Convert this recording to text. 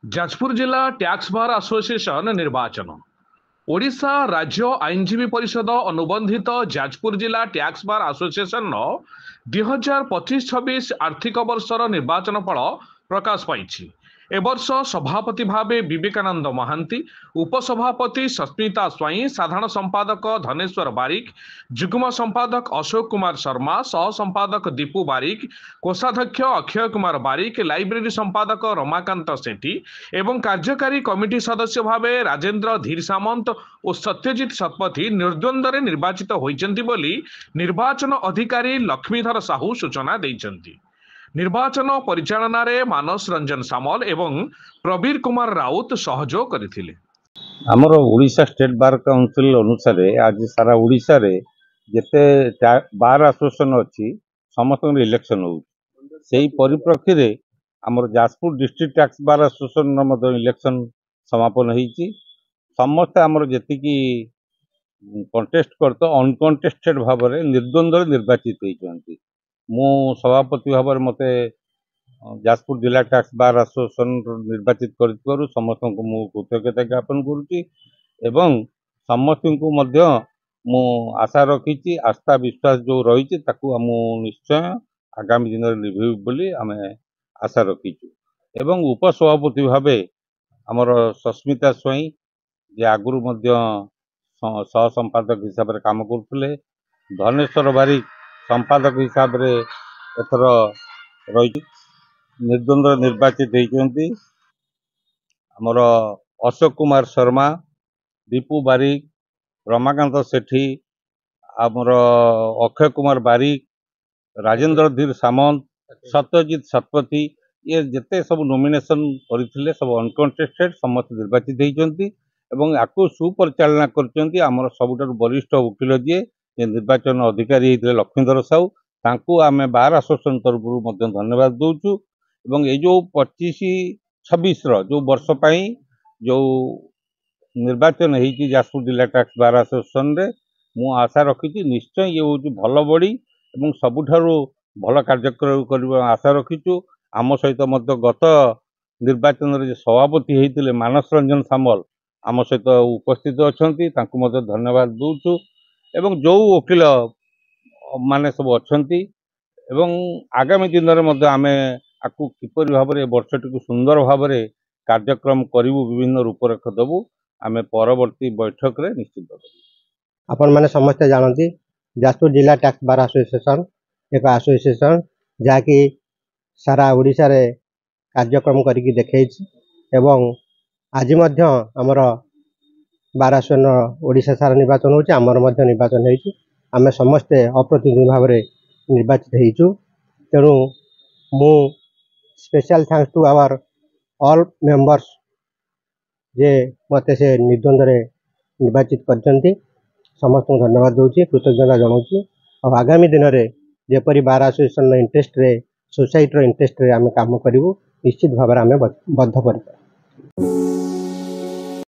जाजपुर जिला tax bar association निर्वाचन ओडिशा राज्य आईनजीवी परिषद अनुबंधित जाजपुर जिला टैक्स बार एसोसिएशन 2025-26 आर्थिक वर्षर निर्वाचन फल प्रकाश पाई। एवर्ष सभापति भावे विवेकानंद महांती, उपसभापति सस्मिता स्वाई, साधारण संपादक धनेश्वर बारिक, जुग्म संपादक अशोक कुमार शर्मा, सह संपादक दीपू बारिक, कोषाध्यक्ष अक्षय कुमार बारिक, लाइब्रेरी संपादक रमाकांत सेठी एवं कार्यकारी कमिटी सदस्य भावे राजेंद्र धीर सामंत और सत्यजित शतपथी निर्द्वंद्व निर्वाचित होइचंती बोली निर्वाचन अधिकारी लक्ष्मीधर साहू सूचना दैचंती। निर्वाचन परिचालन रे मानस रंजन सामल एवं प्रवीर कुमार राउत सहयोग करथिले। आमर ओडिशा स्टेट बार काउंसिल अनुसार आज सारा ओडिशा रे जेते बार एसोसिएशन अछि समस्त इलेक्शन हो सेही परिप्रेक्षी रे आमर Jajpur district tax bar association election समापन होईची। समस्त आमर जेति की कंटेस्ट करतो अनकंटेस्टेड भाव में निर्द्वंद्व निर्वाचित होईचंती। मु सभापति भाव में मते जाजपुर जिला टैक्स बार एसोसिएशन निर्वाचित कर समस्त को मु कृतज्ञता ज्ञापन करुच्ची एवं समस्त को मध्य मु आशा रखी आस्था विश्वास जो रही निश्चय आगामी दिन में निभेबू बोली आमे आशा रखीचु। एवं उपसभापति भावे आमर सस्मिता स्वाई जे आगुरी मध्य सह संपादक हिसाब से काम करते, धनेश्वर बारिक संपादक हिसाब से एथर रही निर्द्वंद्व निर्वाचित होती। आमर अशोक कुमार शर्मा, दीपू बारिक, रमाकांत सेठी, आमर अक्षय कुमार बारिक, राजेंद्र धीर सामंत, सत्यजित शतपथी ये जिते सब नॉमिनेशन करते सब अनकंटेस्टेड समस्त निर्वाचित होती एवं आपको सुपरिचालना करछंती। आमर सबुठारु वरिष्ठ वकील जी निर्वाचन अधिकारी होते लक्ष्मीधर साहू तांकू आमे बार एसोसिएशन तरफ धन्यवाद दौचु। एवं ये जो 25-26 जो वर्ष पाई जो निर्वाचन होती जाजपुर जिला टैक्स बार एसोसिएशन रे मु आशा रखी निश्चय ये हूँ भल बड़ी एवं सबुठारु भल कार्यक्रम कर आशा रखीचु। आम सहित गत निर्वाचन रे सभापति होते मानस रंजन सामल आम सहित उपस्थित अच्छा धन्यवाद दौचु। एवं जो वकील माने सब अच्छी एवं आगामी दिन में आम आपको किपर भाव में वर्षटी को सुंदर भाव में कार्यक्रम करूँ विभिन्न रूपरेख देवु आम परवर्ती बैठक रे निश्चित आपण माने समस्त जानती जाजपुर जिला टैक्स बार एसोसिएशन एक एसोसिएशन जहाँकि सारा ओडिशा रे कार्यक्रम करिकी देखैछि एवं आज मध्य आमर बार एसोसिएशन ओडिशा सारा निर्वाचन होछि आमर मध्य निर्वाचन होइछि। आमे समस्ते अप्रतिनिधि भाव में निर्वाचित होइछु। तेणु मु special thanks to our all members जे मते से निर्द्वंद्व निर्वाचित करछंती समस्त को धन्यवाद दूची कृतज्ञता जनाऊँ। और आगामी दिन में जेपरी बार एसोसिएशन इंटरेस्ट रे सोसाइटी इंटरेस्ट रे आमे काम करिवु निश्चित भाव में आमे बद्धपरिकर।